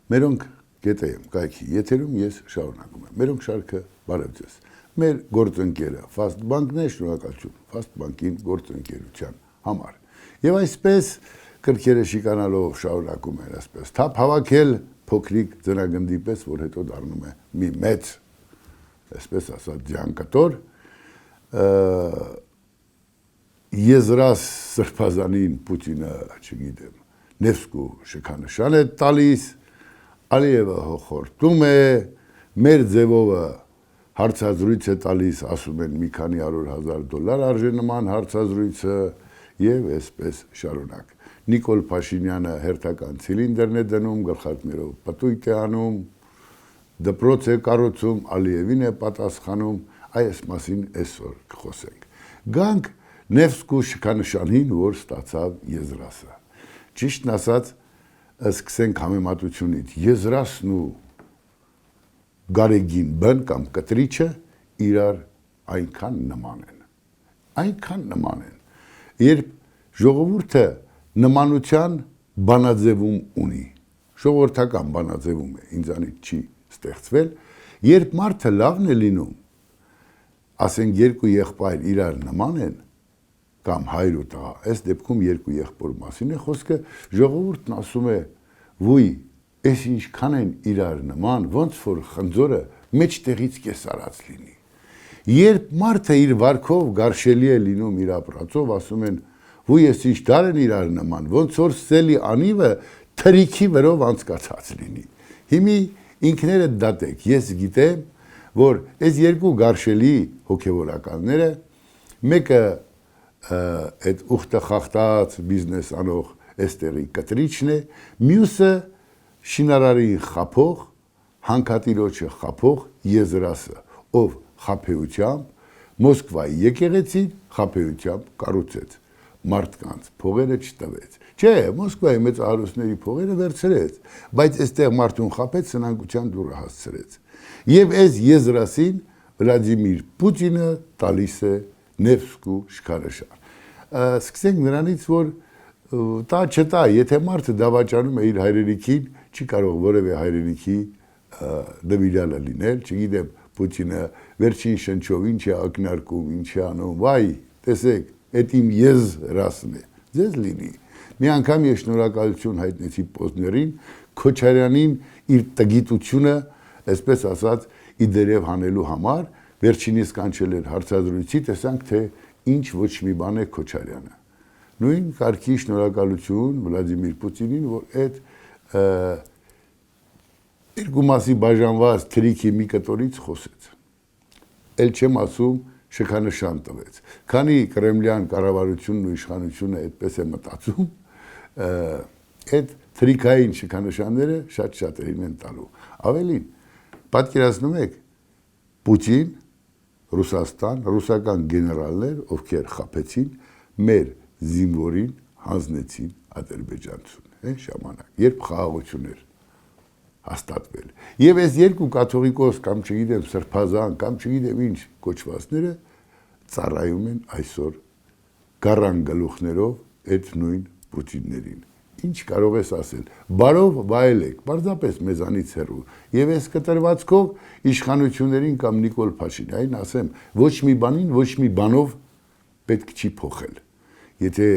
Մերոնք գետեմ կայքի եթերում ես շարունակում եմ։ Մերոնք շարքը բարև ձեզ։ Մեր գործընկերը Fast Bank-ն է, շնորհակալություն Fast Bank-ին գործընկերության համար։ Եվ այսպես կրկերը շիկանալով շարունակում են այսպես թափ հավաքել փոքրիկ ձնագնդի պես, որ հետո դառնում է մի մեծ, այսպես ասած, ջանկատոր եզրաս սրբազանին Պուտինը, չգիտեմ, Նևսկու շքանշան է տալիս, Ալիևը հոխորտում է, մեր ձևովը հարցազրույց է տալիս, ասում են մի քանի $100,000 արժե նման հարցազրույցը եւ այսպես շարունակ։ Նիկոլ Փաշինյանը հերթական ցիլինդրն է դնում, գլխարկներով պտույտ է անում, դպրոց է կառուցում, Ալիևին է պատասխանում, այս մասին այսօր կխոսենք։ Գանք Նևսկու շքանշանին, որ ստացավ եզրասը։ Ճիշտն ասած, սկսենք համեմատությունից, եզրասն ու գարեգին բն կամ կտրիչը իրար այնքան նման են, երբ ժողովուրդը նմանության բանաձևում ունի, ժողովրդական բանաձևում է, ինձանից չի ստեղծվել, երբ մարդը լավն է լինում, ասենք երկու եղբայր իրար նման են, կամ հայր ու տղա, այս դեպքում երկու եղբոր մասին է խոսքը, ժողովուրդն ասում է, ոյ, այս ինչքան են իրար նման, ոնց որ խնձորը մեջտեղից կեսարած լինի։ Երբ մարդը իր վարքով գարշելի է լինում իր ապրածով, ասում են, ոյ, այս ինչ դար են իրար նման, ոնց որ սելի անիվը թրիքի վրով անցկացած լինի։ Հիմի ինքներդ դատեք, ես գիտեմ, որ այս երկու գարշելի հոգևորականները, մեկը այդ ուխտը խախտած բիզնես անող էստերի կտրիչն է, մյուսը շինարարի խափող, հանքատիրոջը խափող եզրասը, ով խափեությամբ Մոսկվայի եկեղեցին խափեությամբ կառուցեց, մարդկանց փողերը չտվեց։ Չէ, Մոսկվայի մեծահարուստների փողերը վերցրեց, բայց այստեղ մարդուն խափեց, սնանկության դուռը հասցրեց։ Եվ այս եզրասին Վլադիմիր Պուտինը տալիս է Նևսկու շքանշան։ Սկսենք նրանից, որ տա չտա, եթե մարդը դավաճանում է իր հայրենիքին, չի կարող որևէ հայրենիքի նվիրալը լինել, չգիտեմ, Պուտինը վերջին շնչով ինչ է ակնարկում, ինչ է անում, վայ, տեսեք, այդ իմ եզրասն է, ձեզ լինի։ Մի անգամ ես շնորհակալություն հայտնեցի Պոզներին, Քոչարյանին իր տգիտությունը, այսպես ասած, իդերև հանելու համար, վերջինիս կանչել էր հարցազրույցի, տեսանք, թե ինչ ոչ մի բան է Քոչարյանը։ Նույն կարգի շնորհակալություն Վլադիմիր Պուտինին, որ այդ երկու մասի բաժանված թրիքի մի կտորից խոսեց։ Էլ չեմ ասում շքանշան տվեց։ Քանի կրեմլյան կառավարությունն ու իշխանությունը այդպես է մտածում, այդ թրիքային շքանշանները շատ-շատերին են տալու։ Ավելին, պատկերացնում եք, Պուտին, Ռուսաստան, ռուսական գեներալներ, ովքեր խափեցին, մեր զինվորին հանձնեցին ադրբեջանցուն, ժամանակ, երբ խաղաղություն էր հաստատվել։ Եվ այս երկու կաթողիկոս կամ չգիտեմ սրբազան կամ չգիտեմ ինչ կոչվածները ծառայում են այսօր գառան գլուխներով այդ նույն Պուտիններին։ Ինչ կարող ես ասել, բարով վայելեք, պարզապես մեզանից հեռու։ Եվ այս կտրվածքով իշխանություններին կամ Նիկոլ Փաշինյանին ասեմ, ոչ մի բանին, ոչ մի բանով պետք չի փոխել։ Եթե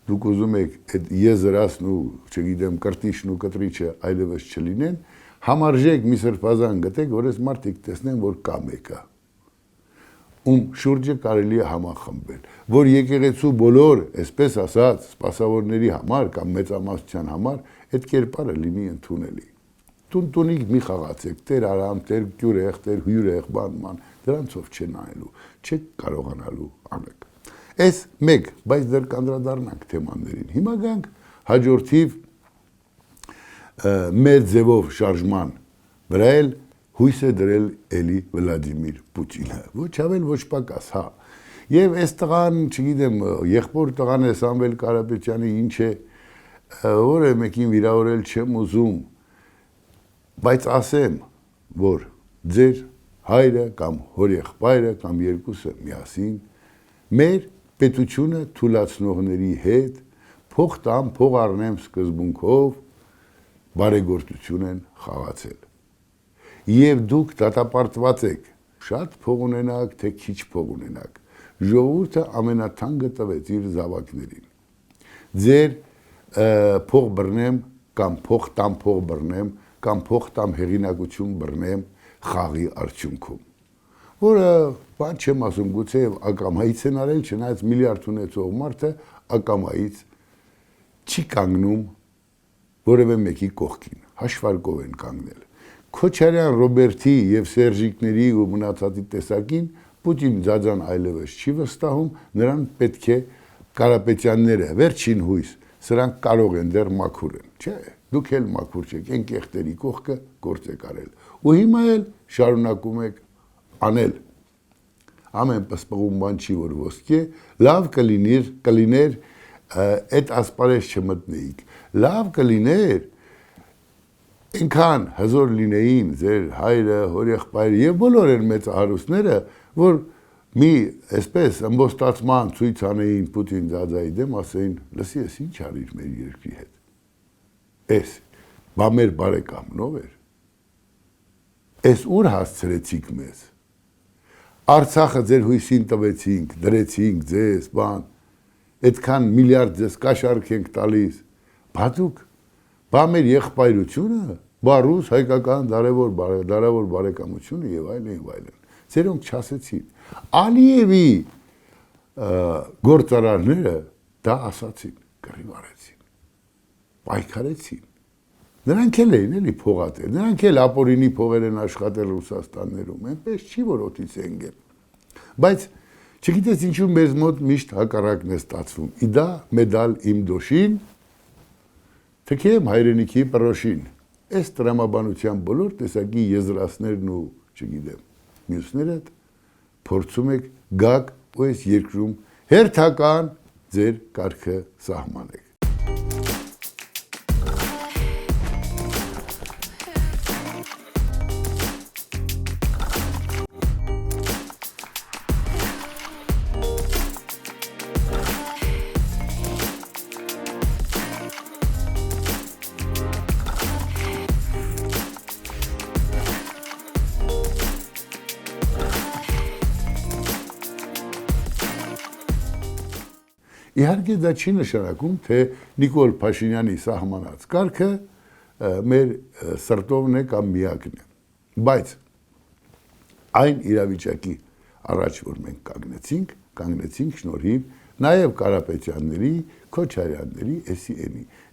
դուք ուզում եք այդ եզրասն ու, չգիտեմ, կրտիչն ու կտրիչը այլևս չլինեն, համարժեք մի սրբազան գտեք, որ այս մարդիկ տեսնեն, որ կա մեկը, ում շուրջը կարելի է համախմբել, որ եկեղեցու բոլոր, այսպես ասած, սպասավորների համար կամ մեծամասնության համար այդ կերպարը լինի ընդունելի։ Տուն-տունիկ մի խաղացեք, Տեր Արամ, Տեր Գյուրեղ, Տեր Հյուրեղ, բան, դրանցով չեն անելու, չեք կարողանալու անեք։ Այս մեկ, բայց դեռ կանդրադառնանք թեմաներին։ Հիմա գանք հաջորդիվ մեր ձևով շարժման վրա էլ հույս է դրել էլի Վլադիմիր Պուտինը, ոչ ավել, ոչ պակաս, հա։ Եվ այս տղան, չգիտեմ, եղբոր տղան է Սամվել Կարապետյանի ինչ է, որը մեկին վիրավորել չեմ ուզում, բայց ասեմ, որ ձեր հայրը կամ հորեղբայրը կամ երկուսը միասին մեր պետությունը թուլացնողների հետ փող տամ, փող առնեմ սկզբունքով բարեգործություն են խաղացել։ Եվ դուք դատապարտված եք, շատ փող ունենաք, թե քիչ փող ունենաք։ Ժողովուրդը ամենաթանկը տվեց իր զավակներին։ Ձեր փող բռնեմ կամ փող բռնեմ կամ փող հեղինակություն բռնեմ խաղի արդյունքում։ Որը բան չեմ ասում, գուցե ակամայից են արել, չնայած միլիարդ ունեցող մարդը ակամայից չի կանգնում որևէ մեկի կողքին, հաշվարկով են կանգնել։ Քոչարյան Ռոբերտի եւ Սերժիկների ու մնացածի տեսակին Պուտին ձաձան այլևս չի վստահում, նրան պետք է Կարապետյանները վերջին հույս, սրանք կարող են դեռ մաքուր են, չէ, դուք էլ մաքուր չեք, այն կեղտերի կողքը գործ եք արել։ Ու հիմա էլ շարունակում եք անել։ Ամեն պսպղում բան չի, որ ոսկե, լավ կլիներ այդ ասպարեզ չմտնեիք, լավ կլիներ այնքան հզոր լինեին ձեր հայրը, հորեղբայրը եւ բոլոր են մեծահարուստները, որ մի այսպես ըմբոստացման ցույց անեին Պուտին ձաձայի դեմ, ասեին, լսի, ես ինչ արիր մեր երկրի հետ։ Էս բա մեր բարեկամնով էր։ Էս ուր հասցրեցիք մեզ։ Արցախը ձեր հույսին տվեցինք, դրեցինք ձեզ, բան, այդքան միլիարդ ձեզ կաշառք ենք տալիս, բա դուք, բա մեր եղբայրությունը, բա ռուս հայկական դարավոր բարեկամությունը եւ այլն, ձերոնք չասեցին։ Ալիևի գործարարները դա ասացին, կռիվ արեցին, պայքարեցին։ Նրանք էլ էին էլի փողատեր, նրանք էլ ապօրինի փողեր են աշխատել Ռուսաստաններում, այնպես չի, որ օդից են գել։ Բայց չգիտես ինչու մեզ մոտ միշտ հակառակն է ստացվում։ Իդա մեդալ իմ դոշին, թքեմ հայրենիքի պրոշին։ Այս տրամաբանության բոլոր տեսակի եզրասներն ու, չգիտեմ, մյուսները փորձում եք գաք ու այս երկրում հերթական ձեր կարգը սահմանեք։ Իհարկե դա չի նշանակում, թե Նիկոլ Փաշինյանի սահմանած կարգը մեր սրտովն է կամ միակն է, բայց այն իրավիճակի առաջ, որ մենք կանգնեցինք շնորհիվ նաև Կարապետյանների, Քոչարյանների, էսի,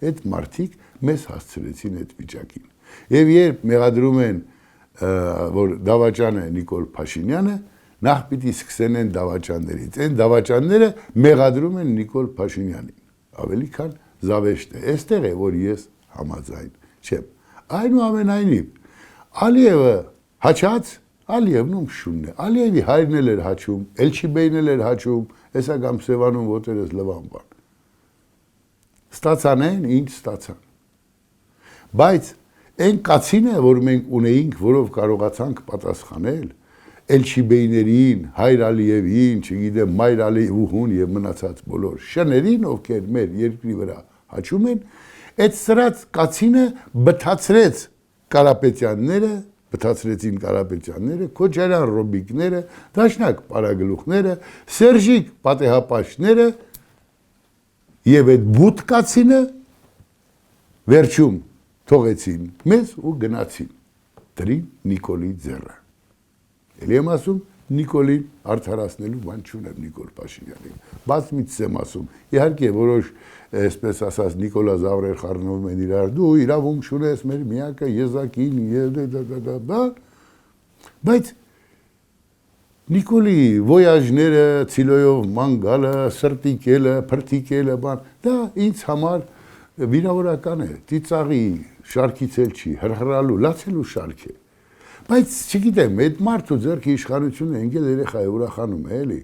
այդ մարդիկ մեզ հասցրեցին այդ վիճակին։ Եվ երբ մեղադրում են, որ դավաճան է Նիկոլ Փաշինյանը, նախ պիտի սկսեն են դավաճաններից, այն դավաճանները մեղադրում են Նիկոլ Փաշինյանին, ավելի քան զավեշտ է, այստեղ է, որ ես համաձայն չեմ։ Այնուամենայնիվ, Ալիևը հաչած, Ալիևն ում շունն է, Ալիևի հայրն էլ էր հաչում, Էլչիբեյն էլ էր հաչում, հեսա կամ Սևանում ոտերս լվան բան։ Ստացան են, ինչ ստացան։ Բայց այն կացինը, որ մենք ունեինք, որով կարողացանք պատասխանել, Էլչիբեյներին, Հայր Ալիևին, չգիտեմ, Մայր Ալիևուհուն եւ մնացած բոլոր շներին, ովքեր մեր երկրի վրա հաչում են, այդ սրած կացինը բթացրեցին Կարապետյանները, Քոչարյան Ռոբիկները, Դաշնակ Պարագլուխները, Սերժիկ Պատեհապաշները եւ այդ բութ կացինը վերջում թողեցին մեզ ու գնացին դրին Նիկոլի ձեռը։ Էլի եմ ասում, Նիկոլին արդարացնելու բան չունեմ Նիկոլ Փաշինյանին, բաց միցս եմ ասում, իհարկե որոշ, այսպես ասած, Նիկոլա Զավրեր խառնվում են իրար, դու իրավունք չունես մեր միակը եզակին, բայց Նիկոլի ոյաժները, ցիլոյով ման գալը, սրտիկելը, փրթիկելը, բան, դա ինձ համար վիրավորական է, ծիծաղի շարքից էլ չի, հրհրալու, լացելու շարք է։ Բայց չգիտեմ, այդ մարդու ձեռքի իշխանությունը ընկել երեխա է ուրախանում է, էլի։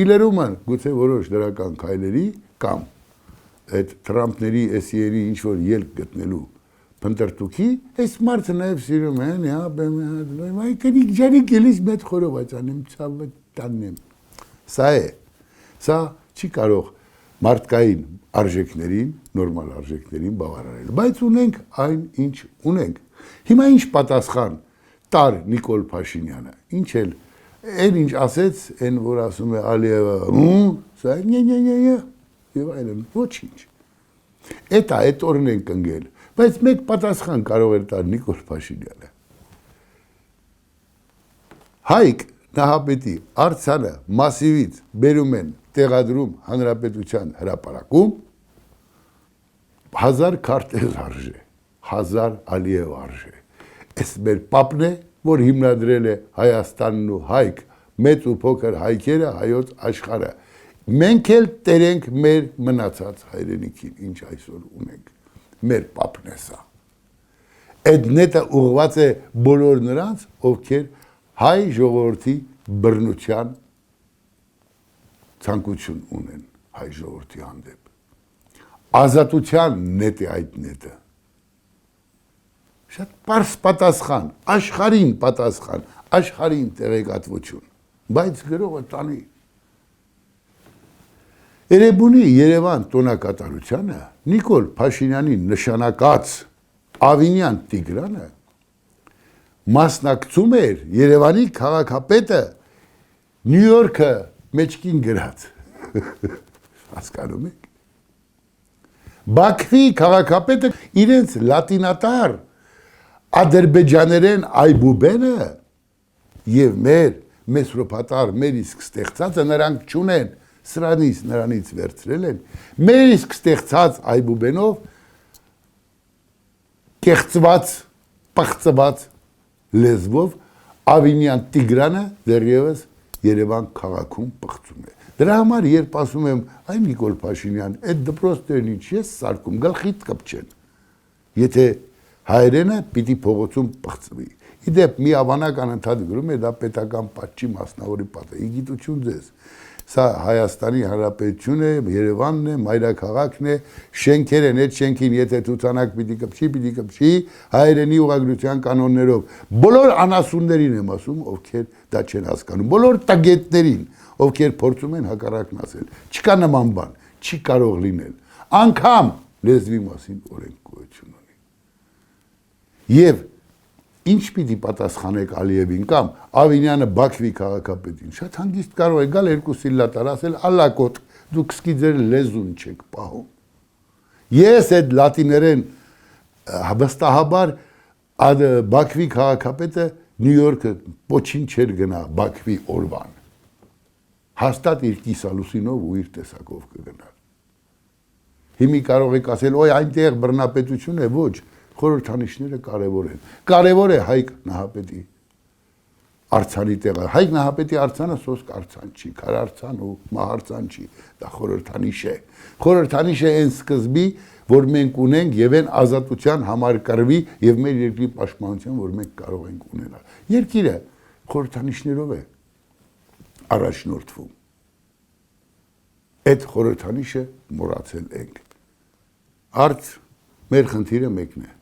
Իլերումը գուցե որոշ դրական քայլերի կամ այդ Թրամփների էսիերի ինչ որ ելք գտնելու փնտրտուքի, այս մարդը նաև սիրում է, այ կնիկ ջանի գելիս մեծ խորոված անեմ, ցավը տանեմ։ Սա է։ Սա չի կարող մարդկային արժեքներին, նորմալ արժեքներին բավարարել, բայց ունենք այն, ինչ ունենք։ Հիմա ինչ պատասխան տար Նիկոլ Փաշինյանը, ինչ էլ, այն ինչ ասեց, այն որ ասում է Ալիևը, սա եւ այլն, ոչինչ։ Այդ օրն ենք ընկել, բայց մեկ պատասխան կարող էր տալ Նիկոլ Փաշինյանը։ Հայկ Նահապետի արձանը մասիվից բերում են տեղադրում հանրապետության հրապարակում 1000 քարտեզ արժե, 1000 Ալիև արժե։ Այս մեր պապն է, որ հիմնադրել է Հայաստանն ու հայք, մեծ ու փոքր հայքերը, հայոց աշխարհը։ Մենք էլ տերենք մեր մնացած հայրենիքին, ինչ այսօր ունենք։ Մեր պապն է սա։ Այդ նետը ուղղված է բոլոր նրանց, ովքեր հայ ժողովրդի բռնության ցանկություն ունեն հայ ժողովրդի հանդեպ։ Ազատության նետ է այդ նետը։ Շատ պարզ պատասխան, աշխարհին տեղեկատվություն, բայց գրողը տանի։ Երևանի Երևան տոնակատարությանը Նիկոլ Փաշինյանի նշանակած Ավինյան Տիգրանը մասնակցում էր Երևանի քաղաքապետը Նյու Յորքը մեջքին գրած։ Հասկանում եք։ Բաքվի քաղաքապետը իրենց լատինատար ադրբեջաներեն այբուբենը եւ մեր մեսրոպատար մեր իսկ ստեղծածը նրանք չունեն, սրանից նրանից վերցրել են, մեր իսկ ստեղծած այբուբենով կեղծված, պղծված լեզվով Ավինյան Տիգրանը դեռևս Երևան քաղաքում պղծում է։ Դրա համար երբ ասում եմ, այ Նիկոլ Փաշինյան, այդ դպրոցներն ինչ ես սարքում, գլխիդ կպչեն։ Եթե հայերենը պիտի փողոցում պղծվի։ Իդեպ մի ավանակ անընդհատ գրում է, դա պետական պատժի մասնավորի պատ է։ Գիտություն ձեզ։ Սա Հայաստանի Հանրապետությունն է, Երևանն է, մայրաքաղաքն է, շենքեր են, այդ շենքին եթե ցուցանակ պիտի կպչի, հայերենի ուղղագրության կանոններով։ Բոլոր անասուններին եմ ասում, ովքեր դա չեն հասկանում, բոլոր տագետներին, ովքեր փորձում են հակառակն ասել։ Չկա նման բան, չի կարող լինել։ Անկամ լեզվի մասին օրենք գոյություն ունի։ Եվ ինչ պիտի պատասխանեք Ալիևին կամ Ավինյանը Բաքվի քաղաքապետին, շատ հանգիստ կարող է գալ երկու սիլլատար ասել ալակոտ, դուք սկի ձեր լեզուն չեք պահում։ Ես այդ լատիներեն վստահաբար Բաքվի քաղաքապետը Նյու Յորքը ոչինչ չէր գնա Բաքվի օրվան։ Հաստատ իր կիսալուսինով ու իր տեսակով կգնար։ Հիմի կարող եք ասել, ոյ այնտեղ բռնապետություն է, ոչ, խորհրդանիշները կարևոր են։ Կարևոր է Հայկ Նահապետի արձանի տեղը։ Հայկ Նահապետի արձանը սոսկ արձան չի, քարարցան ու մահարցան չի, դա խորհրդանիշ է։ Խորհրդանիշ է այն սկզբի, որ մենք ունենք եւ այն ազատության համար կռվի եւ մեր երկրի պաշտպանության, որ մենք կարող ենք ունենալ։ Երկիրը խորհրդանիշներով է առաջնորդվում։ Այդ խորհրդանիշը մոռացել ենք։ Արդ մեր խնդիրը մեկն է։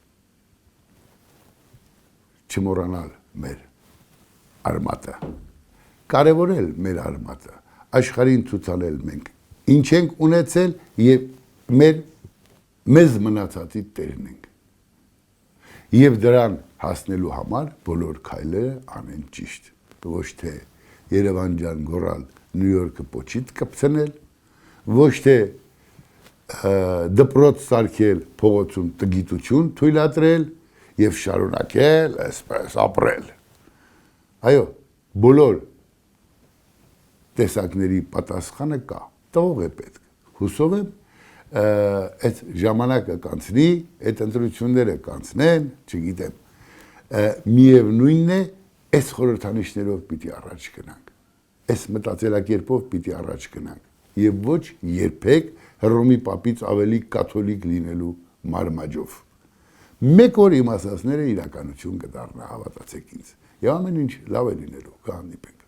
Չմոռանալ մեր արմատը, կարևորել մեր արմատը, աշխարհին ցուցանել մենք ինչ ենք ունեցել եւ մեզ մնացածի տերն ենք։ Եվ դրան հասնելու համար բոլոր քայլերը անեն ճիշտ, ոչ թե Երևան ջան գոռալ Նյու Յորքը պոչիտ կպցնել, ոչ թե դպրոց սարքել փողոցում տգիտություն թույլատրել եւ շարունակել այսպես ապրել։ Այո, բոլոր տեսակների պատասխանը կա, տող է պետք։ Հուսով եմ այդ ժամանակը կանցնի, այդ ընտրությունները կանցնեն, չգիտեմ, միևնույնն է, այս խորհրդանիշներով պիտի առաջ գնանք, այս մտածելակերպով պիտի առաջ գնանք եւ ոչ երբեք Հռոմի պապից ավելի կաթոլիկ լինելու մարմաջով։ Մեկ օր իմ ասածները իրականություն կդառնա, հավատացեք ինձ։ Եվ ամեն ինչ լավ է լինելու, կհանդիպենք։